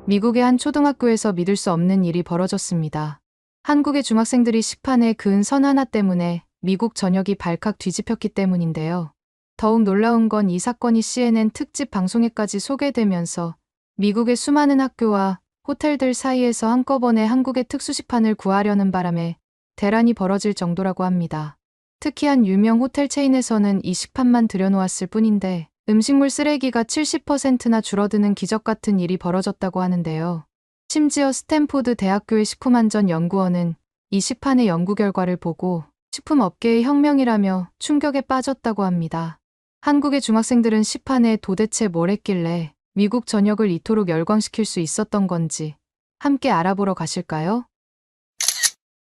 미국의 한 초등학교에서 믿을 수 없는 일이 벌어졌습니다. 한국의 중학생들이 식판에 그은 선 하나 때문에 미국 전역이 발칵 뒤집혔기 때문인데요. 더욱 놀라운 건 이 사건이 CNN 특집 방송에까지 소개되면서 미국의 수많은 학교와 호텔들 사이에서 한꺼번에 한국의 특수식판을 구하려는 바람에 대란이 벌어질 정도라고 합니다. 특히 한 유명 호텔 체인에서는 이 식판만 들여놓았을 뿐인데 음식물 쓰레기가 70%나 줄어드는 기적 같은 일이 벌어졌다고 하는데요. 심지어 스탠포드 대학교의 식품안전연구원은 이 식판의 연구 결과를 보고 식품업계의 혁명이라며 충격에 빠졌다고 합니다. 한국의 중학생들은 식판에 도대체 뭘 했길래 미국 전역을 이토록 열광시킬 수 있었던 건지 함께 알아보러 가실까요?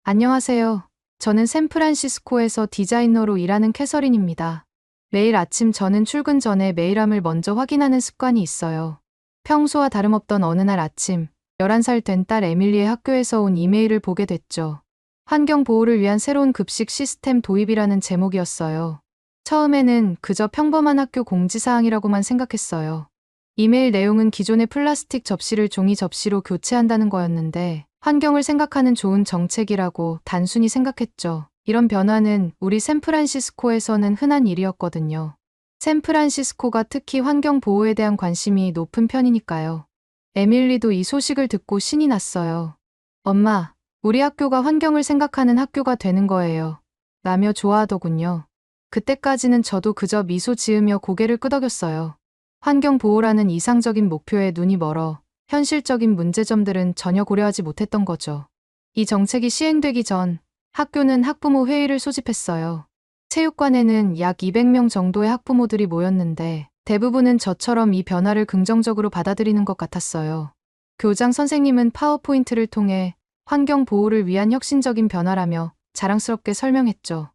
안녕하세요. 저는 샌프란시스코에서 디자이너로 일하는 캐서린입니다. 매일 아침 저는 출근 전에 메일함을 먼저 확인하는 습관이 있어요. 평소와 다름없던 어느 날 아침, 11살 된 딸 에밀리의 학교에서 온 이메일을 보게 됐죠. 환경 보호를 위한 새로운 급식 시스템 도입이라는 제목이었어요. 처음에는 그저 평범한 학교 공지사항이라고만 생각했어요. 이메일 내용은 기존의 플라스틱 접시를 종이 접시로 교체한다는 거였는데 환경을 생각하는 좋은 정책이라고 단순히 생각했죠. 이런 변화는 우리 샌프란시스코에서는 흔한 일이었거든요. 샌프란시스코가 특히 환경 보호에 대한 관심이 높은 편이니까요. 에밀리도 이 소식을 듣고 신이 났어요. 엄마, 우리 학교가 환경을 생각하는 학교가 되는 거예요. 라며 좋아하더군요. 그때까지는 저도 그저 미소 지으며 고개를 끄덕였어요. 환경 보호라는 이상적인 목표에 눈이 멀어 현실적인 문제점들은 전혀 고려하지 못했던 거죠. 이 정책이 시행되기 전 학교는 학부모 회의를 소집했어요. 체육관에는 약 200명 정도의 학부모들이 모였는데 대부분은 저처럼 이 변화를 긍정적으로 받아들이는 것 같았어요. 교장 선생님은 파워포인트를 통해 환경 보호를 위한 혁신적인 변화라며 자랑스럽게 설명했죠.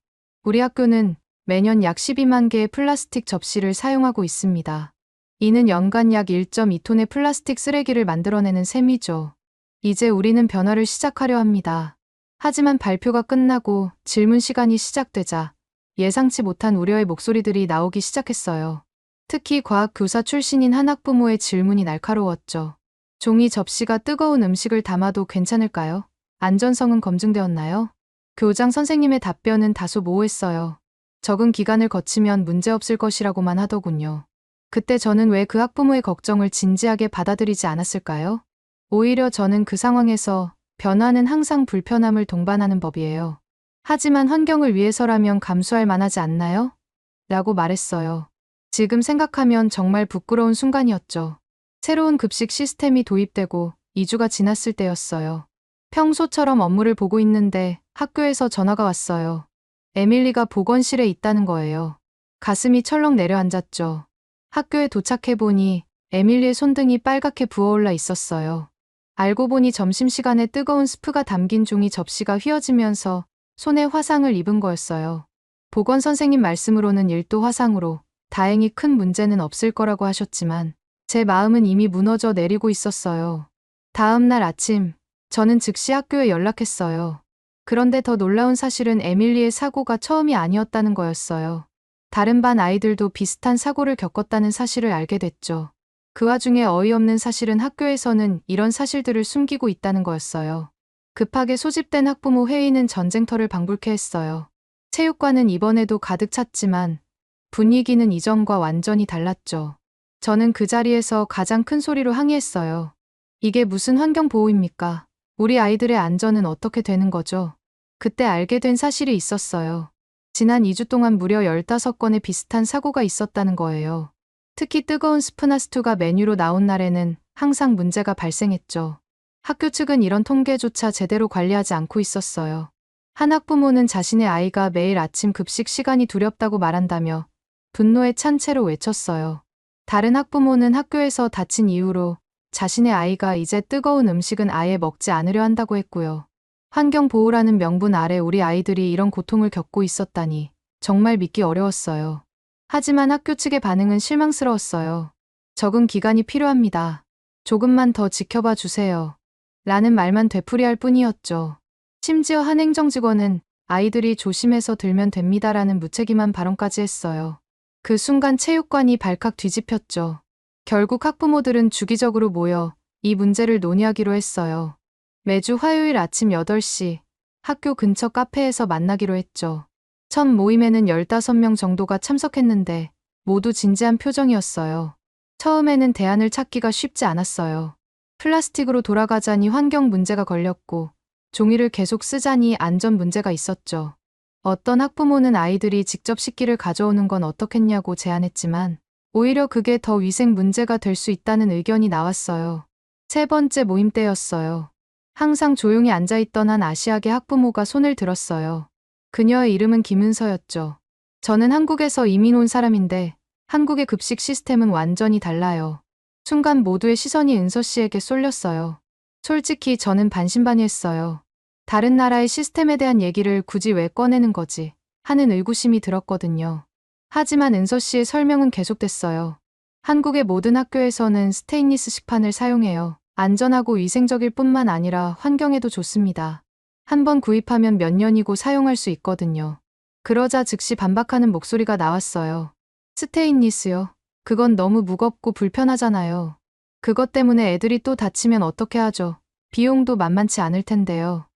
우리 학교는 매년 약 12만 개의 플라스틱 접시를 사용하고 있습니다. 이는 연간 약 1.2톤의 플라스틱 쓰레기를 만들어내는 셈이죠. 이제 우리는 변화를 시작하려 합니다. 하지만 발표가 끝나고 질문 시간이 시작되자 예상치 못한 우려의 목소리들이 나오기 시작했어요. 특히 과학교사 출신인 한 학부모의 질문이 날카로웠죠. 종이 접시가 뜨거운 음식을 담아도 괜찮을까요? 안전성은 검증되었나요? 교장 선생님의 답변은 다소 모호했어요. 적응 기간을 거치면 문제없을 것이라고만 하더군요. 그때 저는 왜 그 학부모의 걱정을 진지하게 받아들이지 않았을까요? 오히려 저는 그 상황에서 변화는 항상 불편함을 동반하는 법이에요. 하지만 환경을 위해서라면 감수할 만하지 않나요? 라고 말했어요. 지금 생각하면 정말 부끄러운 순간이었죠. 새로운 급식 시스템이 도입되고 2주가 지났을 때였어요. 평소처럼 업무를 보고 있는데 학교에서 전화가 왔어요. 에밀리가 보건실에 있다는 거예요. 가슴이 철렁 내려앉았죠. 학교에 도착해보니 에밀리의 손등이 빨갛게 부어올라 있었어요. 알고 보니 점심시간에 뜨거운 스프가 담긴 종이 접시가 휘어지면서 손에 화상을 입은 거였어요. 보건 선생님 말씀으로는 1도 화상으로 다행히 큰 문제는 없을 거라고 하셨지만 제 마음은 이미 무너져 내리고 있었어요. 다음 날 아침, 저는 즉시 학교에 연락했어요. 그런데 더 놀라운 사실은 에밀리의 사고가 처음이 아니었다는 거였어요. 다른 반 아이들도 비슷한 사고를 겪었다는 사실을 알게 됐죠. 그 와중에 어이없는 사실은 학교에서는 이런 사실들을 숨기고 있다는 거였어요. 급하게 소집된 학부모 회의는 전쟁터를 방불케 했어요. 체육관은 이번에도 가득 찼지만 분위기는 이전과 완전히 달랐죠. 저는 그 자리에서 가장 큰 소리로 항의했어요. 이게 무슨 환경보호입니까? 우리 아이들의 안전은 어떻게 되는 거죠? 그때 알게 된 사실이 있었어요. 지난 2주 동안 무려 15건의 비슷한 사고가 있었다는 거예요. 특히 뜨거운 스프나 스투가 메뉴로 나온 날에는 항상 문제가 발생했죠. 학교 측은 이런 통계조차 제대로 관리하지 않고 있었어요. 한 학부모는 자신의 아이가 매일 아침 급식 시간이 두렵다고 말한다며 분노에 찬 채로 외쳤어요. 다른 학부모는 학교에서 다친 이유로 자신의 아이가 이제 뜨거운 음식은 아예 먹지 않으려 한다고 했고요. 환경보호라는 명분 아래 우리 아이들이 이런 고통을 겪고 있었다니 정말 믿기 어려웠어요. 하지만 학교 측의 반응은 실망스러웠어요. 적응 기간이 필요합니다. 조금만 더 지켜봐 주세요. 라는 말만 되풀이할 뿐이었죠. 심지어 한 행정직원은 아이들이 조심해서 들면 됩니다라는 무책임한 발언까지 했어요. 그 순간 체육관이 발칵 뒤집혔죠. 결국 학부모들은 주기적으로 모여 이 문제를 논의하기로 했어요. 매주 화요일 아침 8시 학교 근처 카페에서 만나기로 했죠. 첫 모임에는 15명 정도가 참석했는데 모두 진지한 표정이었어요. 처음에는 대안을 찾기가 쉽지 않았어요. 플라스틱으로 돌아가자니 환경 문제가 걸렸고 종이를 계속 쓰자니 안전 문제가 있었죠. 어떤 학부모는 아이들이 직접 식기를 가져오는 건 어떻겠냐고 제안했지만 오히려 그게 더 위생 문제가 될 수 있다는 의견이 나왔어요. 세 번째 모임 때였어요. 항상 조용히 앉아있던 한 아시아계 학부모가 손을 들었어요. 그녀의 이름은 김은서였죠. 저는 한국에서 이민 온 사람인데 한국의 급식 시스템은 완전히 달라요. 순간 모두의 시선이 은서 씨에게 쏠렸어요. 솔직히 저는 반신반의했어요. 다른 나라의 시스템에 대한 얘기를 굳이 왜 꺼내는 거지 하는 의구심이 들었거든요. 하지만 은서 씨의 설명은 계속됐어요. 한국의 모든 학교에서는 스테인리스 식판을 사용해요. 안전하고 위생적일 뿐만 아니라 환경에도 좋습니다. 한번 구입하면 몇 년이고 사용할 수 있거든요. 그러자 즉시 반박하는 목소리가 나왔어요. 스테인리스요? 그건 너무 무겁고 불편하잖아요. 그것 때문에 애들이 또 다치면 어떻게 하죠? 비용도 만만치 않을 텐데요.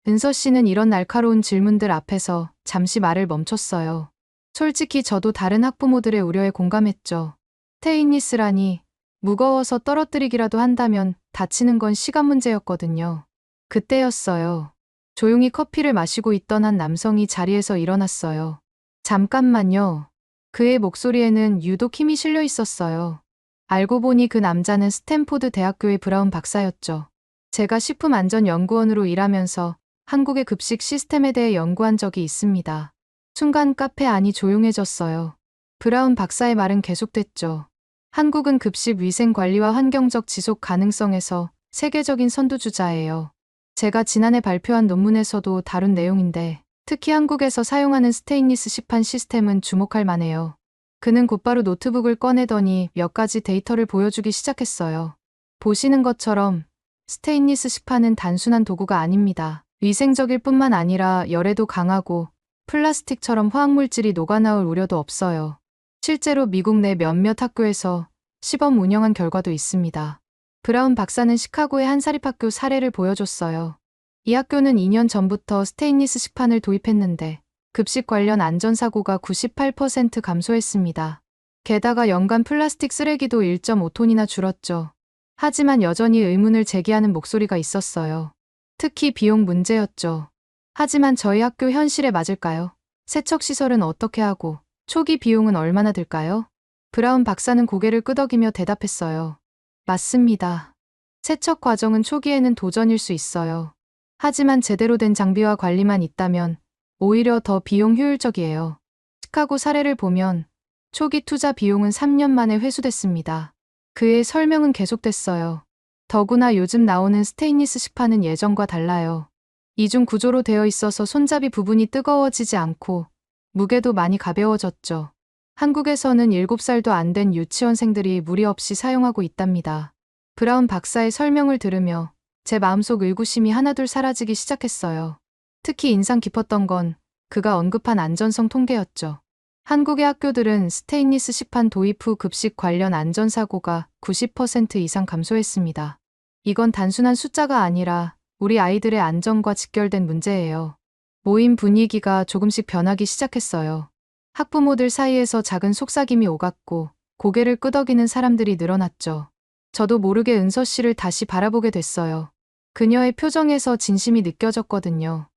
은서 씨는 이런 날카로운 질문들 앞에서 잠시 말을 멈췄어요. 솔직히 저도 다른 학부모들의 우려에 공감했죠. 스테인리스라니 무거워서 떨어뜨리기라도 한다면 다치는 건 시간 문제였거든요. 그때였어요. 조용히 커피를 마시고 있던 한 남성이 자리에서 일어났어요. 잠깐만요. 그의 목소리에는 유독 힘이 실려 있었어요. 알고 보니 그 남자는 스탠포드 대학교의 브라운 박사였죠. 제가 식품안전연구원으로 일하면서 한국의 급식 시스템에 대해 연구한 적이 있습니다. 순간 카페 안이 조용해졌어요. 브라운 박사의 말은 계속됐죠. 한국은 급식 위생 관리와 환경적 지속 가능성에서 세계적인 선두주자예요. 제가 지난해 발표한 논문에서도 다룬 내용인데 특히 한국에서 사용하는 스테인리스 식판 시스템은 주목할 만해요. 그는 곧바로 노트북을 꺼내더니 몇 가지 데이터를 보여주기 시작했어요. 보시는 것처럼 스테인리스 식판은 단순한 도구가 아닙니다. 위생적일 뿐만 아니라 열에도 강하고 플라스틱처럼 화학물질이 녹아나올 우려도 없어요. 실제로 미국 내 몇몇 학교에서 시범 운영한 결과도 있습니다. 브라운 박사는 시카고의 한 사립학교 사례를 보여줬어요. 이 학교는 2년 전부터 스테인리스 식판을 도입했는데 급식 관련 안전사고가 98% 감소했습니다. 게다가 연간 플라스틱 쓰레기도 1.5톤이나 줄었죠. 하지만 여전히 의문을 제기하는 목소리가 있었어요. 특히 비용 문제였죠. 하지만 저희 학교 현실에 맞을까요? 세척시설은 어떻게 하고 초기 비용은 얼마나 들까요? 브라운 박사는 고개를 끄덕이며 대답했어요. 맞습니다. 세척 과정은 초기에는 도전일 수 있어요. 하지만 제대로 된 장비와 관리만 있다면 오히려 더 비용 효율적이에요. 시카고 사례를 보면 초기 투자 비용은 3년 만에 회수됐습니다. 그의 설명은 계속됐어요. 더구나 요즘 나오는 스테인리스 식판은 예전과 달라요. 이중 구조로 되어 있어서 손잡이 부분이 뜨거워지지 않고 무게도 많이 가벼워졌죠. 한국에서는 7살도 안 된 유치원생들이 무리 없이 사용하고 있답니다. 브라운 박사의 설명을 들으며 제 마음속 의구심이 하나둘 사라지기 시작했어요. 특히 인상 깊었던 건 그가 언급한 안전성 통계였죠. 한국의 학교들은 스테인리스 식판 도입 후 급식 관련 안전사고가 90% 이상 감소했습니다. 이건 단순한 숫자가 아니라 우리 아이들의 안전과 직결된 문제예요. 모임 분위기가 조금씩 변하기 시작했어요. 학부모들 사이에서 작은 속삭임이 오갔고 고개를 끄덕이는 사람들이 늘어났죠. 저도 모르게 은서 씨를 다시 바라보게 됐어요. 그녀의 표정에서 진심이 느껴졌거든요.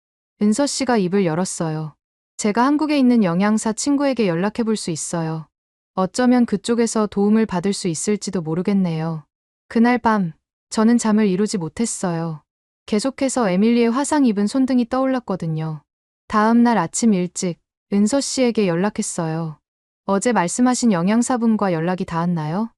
은서 씨가 입을 열었어요. 제가 한국에 있는 영양사 친구에게 연락해 볼 수 있어요. 어쩌면 그쪽에서 도움을 받을 수 있을지도 모르겠네요. 그날 밤, 저는 잠을 이루지 못했어요. 계속해서 에밀리의 화상 입은 손등이 떠올랐거든요. 다음 날 아침 일찍 은서 씨에게 연락했어요. 어제 말씀하신 영양사분과 연락이 닿았나요?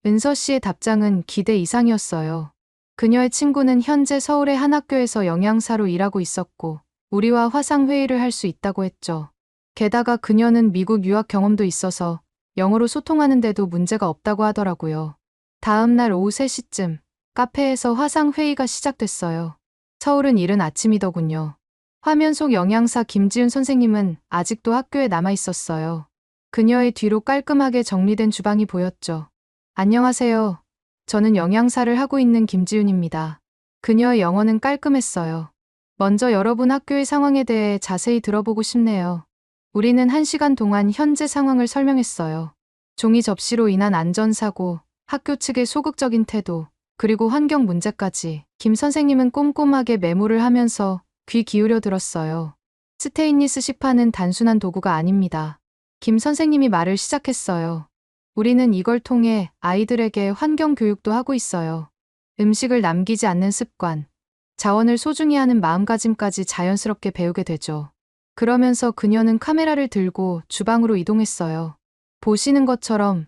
은서 씨의 답장은 기대 이상이었어요. 그녀의 친구는 현재 서울의 한 학교에서 영양사로 일하고 있었고 우리와 화상회의를 할 수 있다고 했죠. 게다가 그녀는 미국 유학 경험도 있어서 영어로 소통하는데도 문제가 없다고 하더라고요. 다음 날 오후 3시쯤 카페에서 화상회의가 시작됐어요. 서울은 이른 아침이더군요. 화면 속 영양사 김지은 선생님은 아직도 학교에 남아 있었어요. 그녀의 뒤로 깔끔하게 정리된 주방이 보였죠. 안녕하세요. 저는 영양사를 하고 있는 김지윤입니다. 그녀의 영어는 깔끔했어요. 먼저 여러분 학교의 상황에 대해 자세히 들어보고 싶네요. 우리는 1시간 동안 현재 상황을 설명했어요. 종이 접시로 인한 안전사고, 학교 측의 소극적인 태도, 그리고 환경 문제까지 김 선생님은 꼼꼼하게 메모를 하면서 귀 기울여 들었어요. 스테인리스 식판은 단순한 도구가 아닙니다. 김 선생님이 말을 시작했어요. 우리는 이걸 통해 아이들에게 환경 교육도 하고 있어요. 음식을 남기지 않는 습관, 자원을 소중히 하는 마음가짐까지 자연스럽게 배우게 되죠. 그러면서 그녀는 카메라를 들고 주방으로 이동했어요. 보시는 것처럼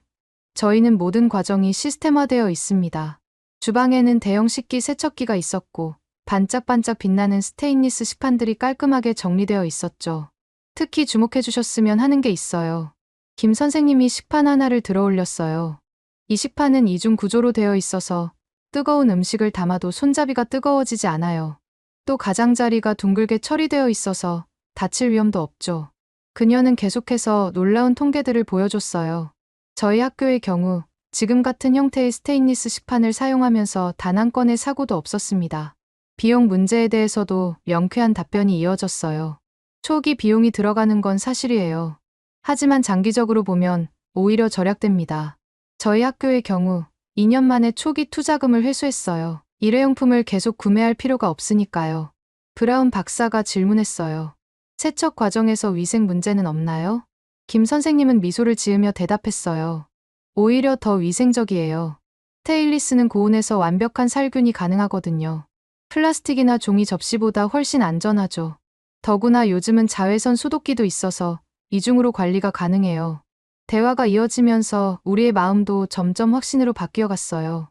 저희는 모든 과정이 시스템화되어 있습니다. 주방에는 대형 식기 세척기가 있었고 반짝반짝 빛나는 스테인리스 식판들이 깔끔하게 정리되어 있었죠. 특히 주목해 주셨으면 하는 게 있어요. 김 선생님이 식판 하나를 들어 올렸어요. 이 식판은 이중 구조로 되어 있어서 뜨거운 음식을 담아도 손잡이가 뜨거워지지 않아요. 또 가장자리가 둥글게 처리되어 있어서 다칠 위험도 없죠. 그녀는 계속해서 놀라운 통계들을 보여줬어요. 저희 학교의 경우 지금 같은 형태의 스테인리스 식판을 사용하면서 단 한 건의 사고도 없었습니다. 비용 문제에 대해서도 명쾌한 답변이 이어졌어요. 초기 비용이 들어가는 건 사실이에요. 하지만 장기적으로 보면 오히려 절약됩니다. 저희 학교의 경우 2년 만에 초기 투자금을 회수했어요. 일회용품을 계속 구매할 필요가 없으니까요. 브라운 박사가 질문했어요. 세척 과정에서 위생 문제는 없나요? 김 선생님은 미소를 지으며 대답했어요. 오히려 더 위생적이에요. 스테인리스는 고온에서 완벽한 살균이 가능하거든요. 플라스틱이나 종이 접시보다 훨씬 안전하죠. 더구나 요즘은 자외선 소독기도 있어서 이중으로 관리가 가능해요. 대화가 이어지면서 우리의 마음도 점점 확신으로 바뀌어 갔어요.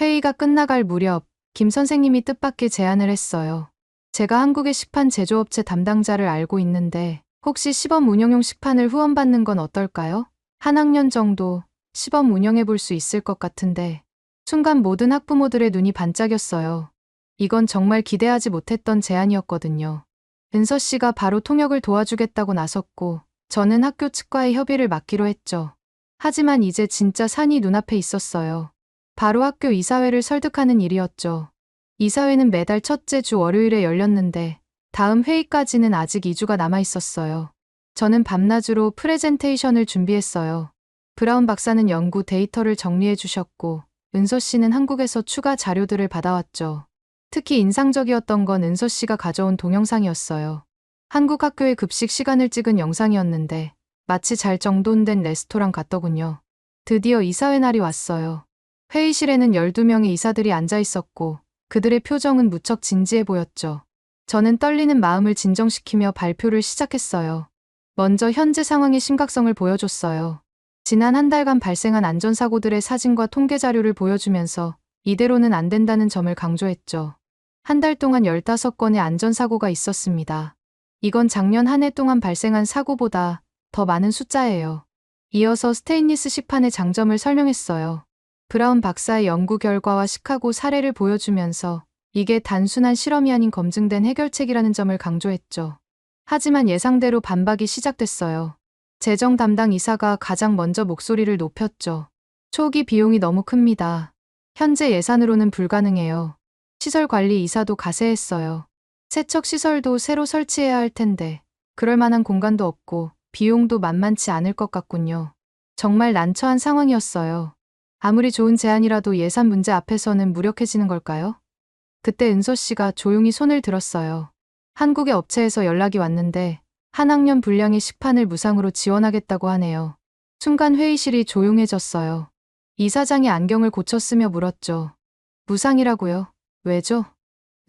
회의가 끝나갈 무렵 김 선생님이 뜻밖의 제안을 했어요. 제가 한국의 식판 제조업체 담당자를 알고 있는데 혹시 시범 운영용 식판을 후원받는 건 어떨까요? 한 학년 정도 시범 운영해 볼 수 있을 것 같은데. 순간 모든 학부모들의 눈이 반짝였어요. 이건 정말 기대하지 못했던 제안이었거든요. 은서 씨가 바로 통역을 도와주겠다고 나섰고 저는 학교 측과의 협의를 맡기로 했죠. 하지만 이제 진짜 산이 눈앞에 있었어요. 바로 학교 이사회를 설득하는 일이었죠. 이사회는 매달 첫째 주 월요일에 열렸는데 다음 회의까지는 아직 2주가 남아 있었어요. 저는 밤낮으로 프레젠테이션을 준비했어요. 브라운 박사는 연구 데이터를 정리해 주셨고 은서 씨는 한국에서 추가 자료들을 받아왔죠. 특히 인상적이었던 건 은서 씨가 가져온 동영상이었어요. 한국 학교의 급식 시간을 찍은 영상이었는데 마치 잘 정돈된 레스토랑 같더군요. 드디어 이사회 날이 왔어요. 회의실에는 12명의 이사들이 앉아 있었고 그들의 표정은 무척 진지해 보였죠. 저는 떨리는 마음을 진정시키며 발표를 시작했어요. 먼저 현재 상황의 심각성을 보여줬어요. 지난 한 달간 발생한 안전사고들의 사진과 통계 자료를 보여주면서 이대로는 안 된다는 점을 강조했죠. 한 달 동안 15건의 안전사고가 있었습니다. 이건 작년 한 해 동안 발생한 사고보다 더 많은 숫자예요. 이어서 스테인리스 식판의 장점을 설명했어요. 브라운 박사의 연구 결과와 시카고 사례를 보여주면서 이게 단순한 실험이 아닌 검증된 해결책이라는 점을 강조했죠. 하지만 예상대로 반박이 시작됐어요. 재정 담당 이사가 가장 먼저 목소리를 높였죠. 초기 비용이 너무 큽니다. 현재 예산으로는 불가능해요. 시설 관리 이사도 가세했어요. 세척 시설도 새로 설치해야 할 텐데 그럴 만한 공간도 없고 비용도 만만치 않을 것 같군요. 정말 난처한 상황이었어요. 아무리 좋은 제안이라도 예산 문제 앞에서는 무력해지는 걸까요? 그때 은서 씨가 조용히 손을 들었어요. 한국의 업체에서 연락이 왔는데 한 학년 분량의 식판을 무상으로 지원하겠다고 하네요. 순간 회의실이 조용해졌어요. 이사장이 안경을 고쳤으며 물었죠. 무상이라고요? 왜죠?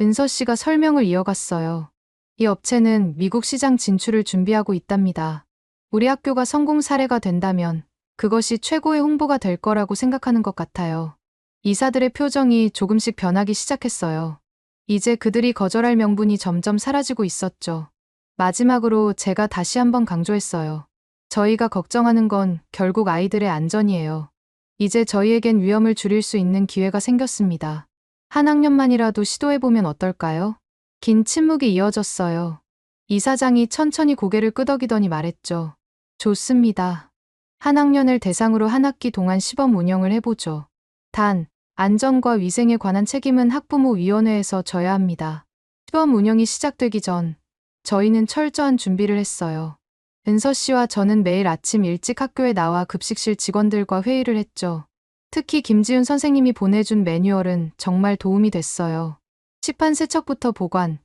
은서 씨가 설명을 이어갔어요. 이 업체는 미국 시장 진출을 준비하고 있답니다. 우리 학교가 성공 사례가 된다면 그것이 최고의 홍보가 될 거라고 생각하는 것 같아요. 이사들의 표정이 조금씩 변하기 시작했어요. 이제 그들이 거절할 명분이 점점 사라지고 있었죠. 마지막으로 제가 다시 한번 강조했어요. 저희가 걱정하는 건 결국 아이들의 안전이에요. 이제 저희에겐 위험을 줄일 수 있는 기회가 생겼습니다. 한 학년만이라도 시도해보면 어떨까요? 긴 침묵이 이어졌어요. 이사장이 천천히 고개를 끄덕이더니 말했죠. 좋습니다. 한 학년을 대상으로 한 학기 동안 시범 운영을 해보죠. 단, 안전과 위생에 관한 책임은 학부모위원회에서 져야 합니다. 시범 운영이 시작되기 전 저희는 철저한 준비를 했어요. 은서 씨와 저는 매일 아침 일찍 학교에 나와 급식실 직원들과 회의를 했죠. 특히 김지훈 선생님이 보내준 매뉴얼은 정말 도움이 됐어요. 시판 세척부터 보관,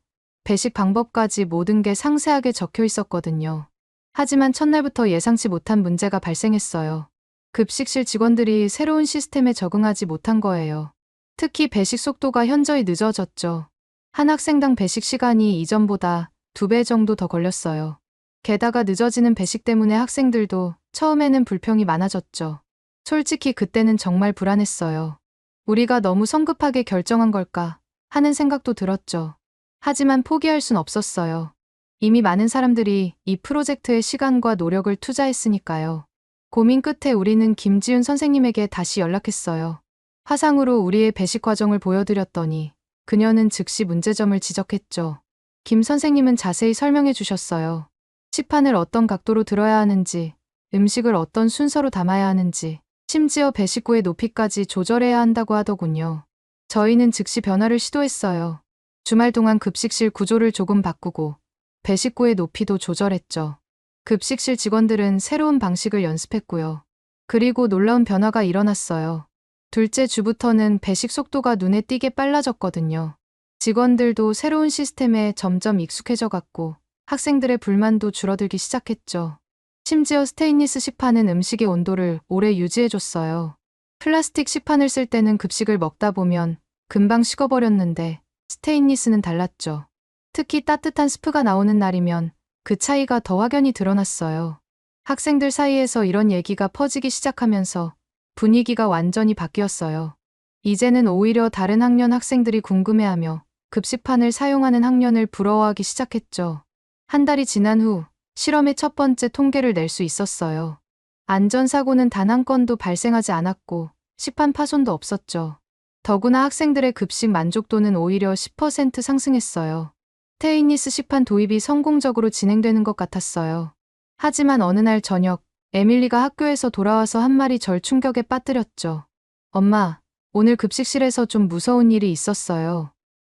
배식 방법까지 모든 게 상세하게 적혀 있었거든요. 하지만 첫날부터 예상치 못한 문제가 발생했어요. 급식실 직원들이 새로운 시스템에 적응하지 못한 거예요. 특히 배식 속도가 현저히 늦어졌죠. 한 학생당 배식 시간이 이전보다 2배 정도 더 걸렸어요. 게다가 늦어지는 배식 때문에 학생들도 처음에는 불평이 많아졌죠. 솔직히 그때는 정말 불안했어요. 우리가 너무 성급하게 결정한 걸까 하는 생각도 들었죠. 하지만 포기할 순 없었어요. 이미 많은 사람들이 이 프로젝트에 시간과 노력을 투자했으니까요. 고민 끝에 우리는 김지훈 선생님에게 다시 연락했어요. 화상으로 우리의 배식 과정을 보여드렸더니 그녀는 즉시 문제점을 지적했죠. 김 선생님은 자세히 설명해 주셨어요. 시판을 어떤 각도로 들어야 하는지, 음식을 어떤 순서로 담아야 하는지, 심지어 배식구의 높이까지 조절해야 한다고 하더군요. 저희는 즉시 변화를 시도했어요. 주말 동안 급식실 구조를 조금 바꾸고 배식구의 높이도 조절했죠. 급식실 직원들은 새로운 방식을 연습했고요. 그리고 놀라운 변화가 일어났어요. 둘째 주부터는 배식 속도가 눈에 띄게 빨라졌거든요. 직원들도 새로운 시스템에 점점 익숙해져 갔고 학생들의 불만도 줄어들기 시작했죠. 심지어 스테인리스 시판은 음식의 온도를 오래 유지해줬어요. 플라스틱 시판을 쓸 때는 급식을 먹다 보면 금방 식어버렸는데 스테인리스는 달랐죠. 특히 따뜻한 스프가 나오는 날이면 그 차이가 더 확연히 드러났어요. 학생들 사이에서 이런 얘기가 퍼지기 시작하면서 분위기가 완전히 바뀌었어요. 이제는 오히려 다른 학년 학생들이 궁금해하며 급식판을 사용하는 학년을 부러워하기 시작했죠. 한 달이 지난 후 실험의 첫 번째 통계를 낼 수 있었어요. 안전사고는 단 한 건도 발생하지 않았고 시판 파손도 없었죠. 더구나 학생들의 급식 만족도는 오히려 10% 상승했어요. 스테인리스 시판 도입이 성공적으로 진행되는 것 같았어요. 하지만 어느 날 저녁, 에밀리가 학교에서 돌아와서 한 말이 절 충격에 빠뜨렸죠. 엄마, 오늘 급식실에서 좀 무서운 일이 있었어요.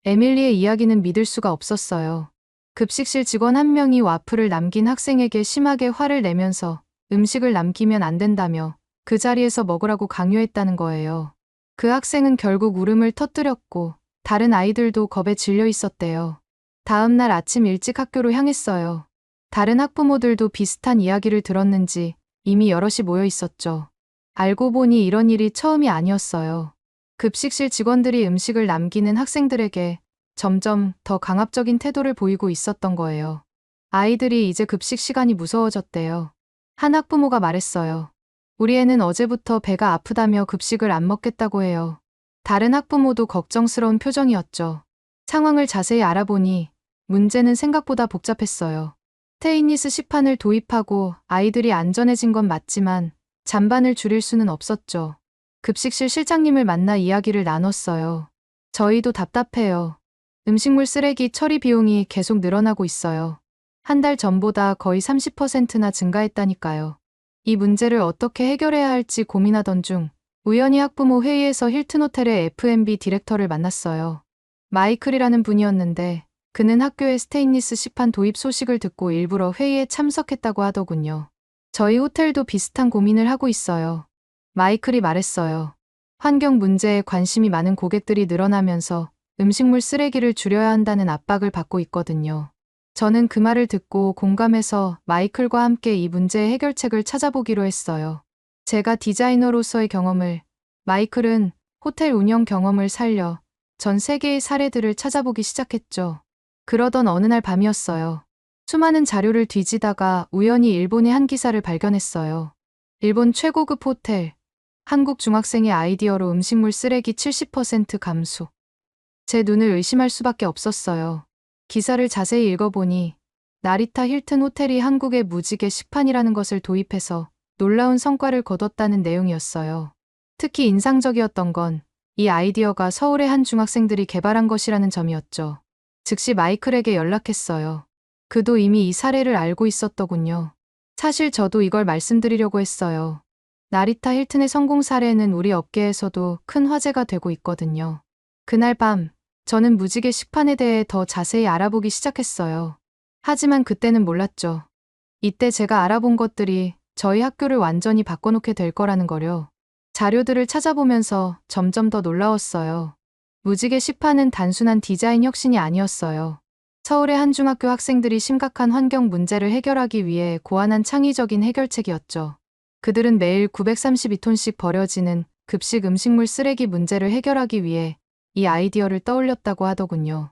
에밀리의 이야기는 믿을 수가 없었어요. 급식실 직원 한 명이 와플을 남긴 학생에게 심하게 화를 내면서 음식을 남기면 안 된다며 그 자리에서 먹으라고 강요했다는 거예요. 그 학생은 결국 울음을 터뜨렸고 다른 아이들도 겁에 질려 있었대요. 다음 날 아침 일찍 학교로 향했어요. 다른 학부모들도 비슷한 이야기를 들었는지 이미 여럿이 모여 있었죠. 알고 보니 이런 일이 처음이 아니었어요. 급식실 직원들이 음식을 남기는 학생들에게 점점 더 강압적인 태도를 보이고 있었던 거예요. 아이들이 이제 급식 시간이 무서워졌대요. 한 학부모가 말했어요. 우리 애는 어제부터 배가 아프다며 급식을 안 먹겠다고 해요. 다른 학부모도 걱정스러운 표정이었죠. 상황을 자세히 알아보니 문제는 생각보다 복잡했어요. 스테인리스 시판을 도입하고 아이들이 안전해진 건 맞지만 잔반을 줄일 수는 없었죠. 급식실 실장님을 만나 이야기를 나눴어요. 저희도 답답해요. 음식물 쓰레기 처리 비용이 계속 늘어나고 있어요. 한 달 전보다 거의 30%나 증가했다니까요. 이 문제를 어떻게 해결해야 할지 고민하던 중 우연히 학부모 회의에서 힐튼 호텔의 F&B 디렉터를 만났어요. 마이클이라는 분이었는데 그는 학교에 스테인리스 시판 도입 소식을 듣고 일부러 회의에 참석했다고 하더군요. 저희 호텔도 비슷한 고민을 하고 있어요. 마이클이 말했어요. 환경 문제에 관심이 많은 고객들이 늘어나면서 음식물 쓰레기를 줄여야 한다는 압박을 받고 있거든요. 저는 그 말을 듣고 공감해서 마이클과 함께 이 문제의 해결책을 찾아보기로 했어요. 제가 디자이너로서의 경험을, 마이클은 호텔 운영 경험을 살려 전 세계의 사례들을 찾아보기 시작했죠. 그러던 어느 날 밤이었어요. 수많은 자료를 뒤지다가 우연히 일본의 한 기사를 발견했어요. 일본 최고급 호텔, 한국 중학생의 아이디어로 음식물 쓰레기 70% 감소. 제 눈을 의심할 수밖에 없었어요. 기사를 자세히 읽어보니 나리타 힐튼 호텔이 한국에 무지개 식판이라는 것을 도입해서 놀라운 성과를 거뒀다는 내용이었어요. 특히 인상적이었던 건 이 아이디어가 서울의 한 중학생들이 개발한 것이라는 점이었죠. 즉시 마이클에게 연락했어요. 그도 이미 이 사례를 알고 있었더군요. 사실 저도 이걸 말씀드리려고 했어요. 나리타 힐튼의 성공 사례는 우리 업계에서도 큰 화제가 되고 있거든요. 그날 밤, 저는 무지개 식판에 대해 더 자세히 알아보기 시작했어요. 하지만 그때는 몰랐죠. 이때 제가 알아본 것들이 저희 학교를 완전히 바꿔놓게 될 거라는 거요. 자료들을 찾아보면서 점점 더 놀라웠어요. 무지개 식판은 단순한 디자인 혁신이 아니었어요. 서울의 한 중학교 학생들이 심각한 환경 문제를 해결하기 위해 고안한 창의적인 해결책이었죠. 그들은 매일 932톤씩 버려지는 급식 음식물 쓰레기 문제를 해결하기 위해 이 아이디어를 떠올렸다고 하더군요.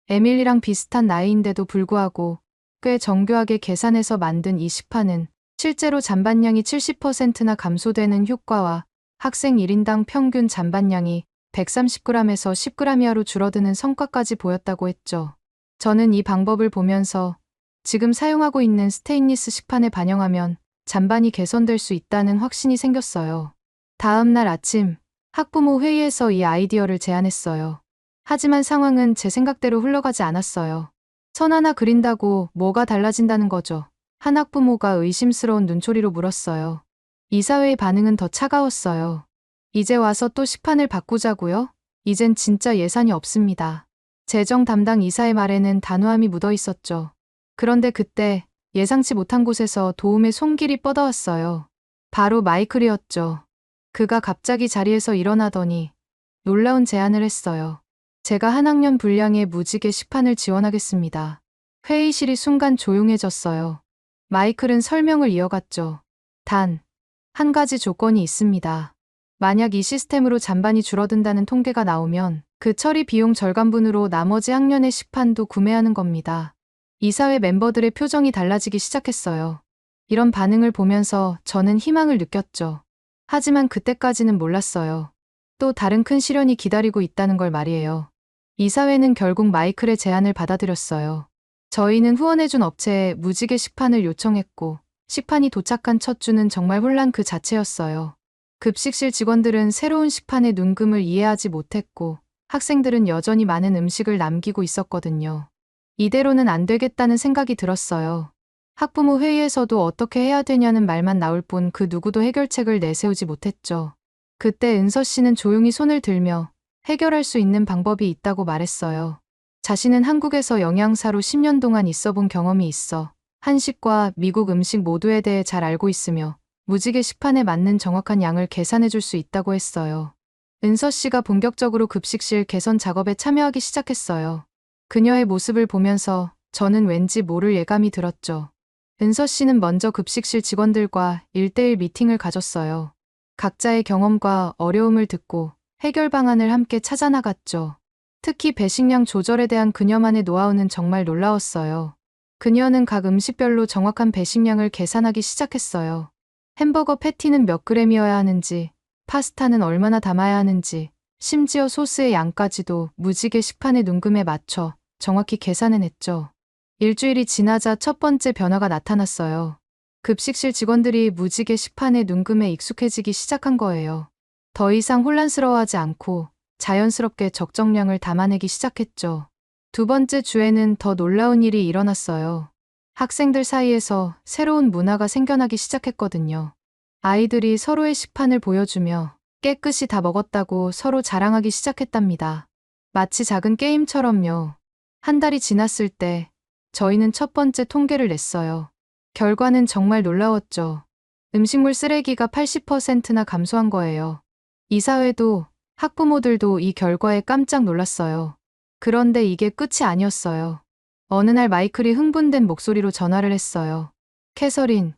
에밀리랑 비슷한 나이인데도 불구하고 꽤 정교하게 계산해서 만든 이 식판은 실제로 잔반량이 70%나 감소되는 효과와 학생 1인당 평균 잔반량이 130g에서 10g 이하로 줄어드는 성과까지 보였다고 했죠. 저는 이 방법을 보면서 지금 사용하고 있는 스테인리스 식판에 반영하면 잔반이 개선될 수 있다는 확신이 생겼어요. 다음 날 아침, 학부모 회의에서 이 아이디어를 제안했어요. 하지만 상황은 제 생각대로 흘러가지 않았어요. 선 하나 그린다고 뭐가 달라진다는 거죠? 한 학부모가 의심스러운 눈초리로 물었어요. 이사회의 반응은 더 차가웠어요. 이제 와서 또 식판을 바꾸자고요? 이젠 진짜 예산이 없습니다. 재정 담당 이사의 말에는 단호함이 묻어 있었죠. 그런데 그때 예상치 못한 곳에서 도움의 손길이 뻗어왔어요. 바로 마이클이었죠. 그가 갑자기 자리에서 일어나더니 놀라운 제안을 했어요. 제가 한 학년 분량의 무지개 식판을 지원하겠습니다. 회의실이 순간 조용해졌어요. 마이클은 설명을 이어갔죠. 단, 한 가지 조건이 있습니다. 만약 이 시스템으로 잔반이 줄어든다는 통계가 나오면 그 처리 비용 절감분으로 나머지 학년의 식판도 구매하는 겁니다. 이사회 멤버들의 표정이 달라지기 시작했어요. 이런 반응을 보면서 저는 희망을 느꼈죠. 하지만 그때까지는 몰랐어요. 또 다른 큰 시련이 기다리고 있다는 걸 말이에요. 이사회는 결국 마이클의 제안을 받아들였어요. 저희는 후원해준 업체에 무지개 식판을 요청했고 식판이 도착한 첫 주는 정말 혼란 그 자체였어요. 급식실 직원들은 새로운 식판의 눈금을 이해하지 못했고 학생들은 여전히 많은 음식을 남기고 있었거든요. 이대로는 안 되겠다는 생각이 들었어요. 학부모 회의에서도 어떻게 해야 되냐는 말만 나올 뿐 그 누구도 해결책을 내세우지 못했죠. 그때 은서 씨는 조용히 손을 들며 해결할 수 있는 방법이 있다고 말했어요. 자신은 한국에서 영양사로 10년 동안 있어 본 경험이 있어 한식과 미국 음식 모두에 대해 잘 알고 있으며 무지개 식판에 맞는 정확한 양을 계산해 줄 수 있다고 했어요. 은서 씨가 본격적으로 급식실 개선 작업에 참여하기 시작했어요. 그녀의 모습을 보면서 저는 왠지 모를 예감이 들었죠. 은서 씨는 먼저 급식실 직원들과 1대1 미팅을 가졌어요. 각자의 경험과 어려움을 듣고 해결 방안을 함께 찾아 나갔죠. 특히 배식량 조절에 대한 그녀만의 노하우는 정말 놀라웠어요. 그녀는 각 음식별로 정확한 배식량을 계산하기 시작했어요. 햄버거 패티는 몇 그램이어야 하는지, 파스타는 얼마나 담아야 하는지, 심지어 소스의 양까지도 무지개 식판의 눈금에 맞춰 정확히 계산해냈죠. 일주일이 지나자 첫 번째 변화가 나타났어요. 급식실 직원들이 무지개 식판의 눈금에 익숙해지기 시작한 거예요. 더 이상 혼란스러워하지 않고 자연스럽게 적정량을 담아내기 시작했죠. 두 번째 주에는 더 놀라운 일이 일어났어요. 학생들 사이에서 새로운 문화가 생겨나기 시작했거든요. 아이들이 서로의 식판을 보여주며 깨끗이 다 먹었다고 서로 자랑하기 시작했답니다. 마치 작은 게임처럼요. 한 달이 지났을 때 저희는 첫 번째 통계를 냈어요. 결과는 정말 놀라웠죠. 음식물 쓰레기가 80%나 감소한 거예요. 이사회도 학부모들도 이 결과에 깜짝 놀랐어요. 그런데 이게 끝이 아니었어요. 어느 날 마이클이 흥분된 목소리로 전화를 했어요. 캐서린,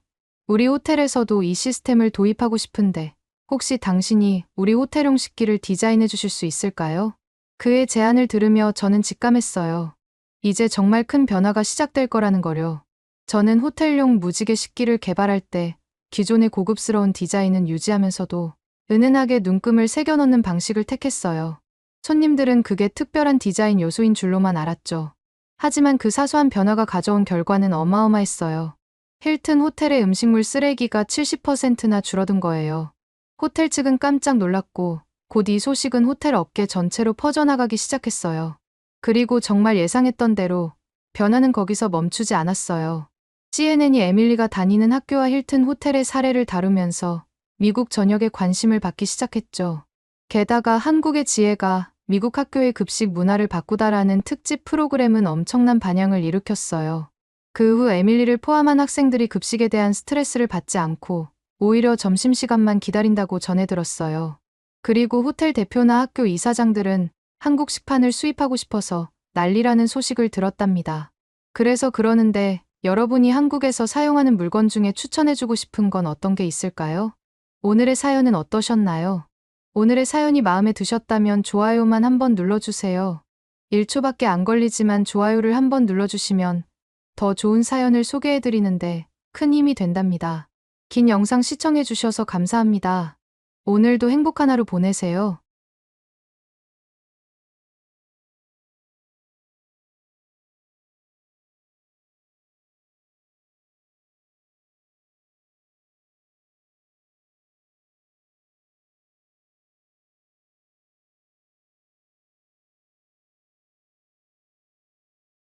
우리 호텔에서도 이 시스템을 도입하고 싶은데 혹시 당신이 우리 호텔용 식기를 디자인해 주실 수 있을까요? 그의 제안을 들으며 저는 직감했어요. 이제 정말 큰 변화가 시작될 거라는 거요. 저는 호텔용 무지개 식기를 개발할 때 기존의 고급스러운 디자인은 유지하면서도 은은하게 눈금을 새겨넣는 방식을 택했어요. 손님들은 그게 특별한 디자인 요소인 줄로만 알았죠. 하지만 그 사소한 변화가 가져온 결과는 어마어마했어요. 힐튼 호텔의 음식물 쓰레기가 70%나 줄어든 거예요. 호텔 측은 깜짝 놀랐고 곧 이 소식은 호텔 업계 전체로 퍼져나가기 시작했어요. 그리고 정말 예상했던 대로 변화는 거기서 멈추지 않았어요. CNN이 에밀리가 다니는 학교와 힐튼 호텔의 사례를 다루면서 미국 전역에 관심을 받기 시작했죠. 게다가 한국의 지혜가 미국 학교의 급식 문화를 바꾸다라는 특집 프로그램은 엄청난 반향을 일으켰어요. 그 후 에밀리를 포함한 학생들이 급식에 대한 스트레스를 받지 않고 오히려 점심시간만 기다린다고 전해 들었어요. 그리고 호텔 대표나 학교 이사장들은 한국 식판을 수입하고 싶어서 난리라는 소식을 들었답니다. 그래서 그러는데 여러분이 한국에서 사용하는 물건 중에 추천해주고 싶은 건 어떤 게 있을까요? 오늘의 사연은 어떠셨나요? 오늘의 사연이 마음에 드셨다면 좋아요만 한번 눌러주세요. 1초밖에 안 걸리지만 좋아요를 한번 눌러주시면 더 좋은 사연을 소개해드리는데 큰 힘이 된답니다. 긴 영상 시청해주셔서 감사합니다. 오늘도 행복한 하루 보내세요.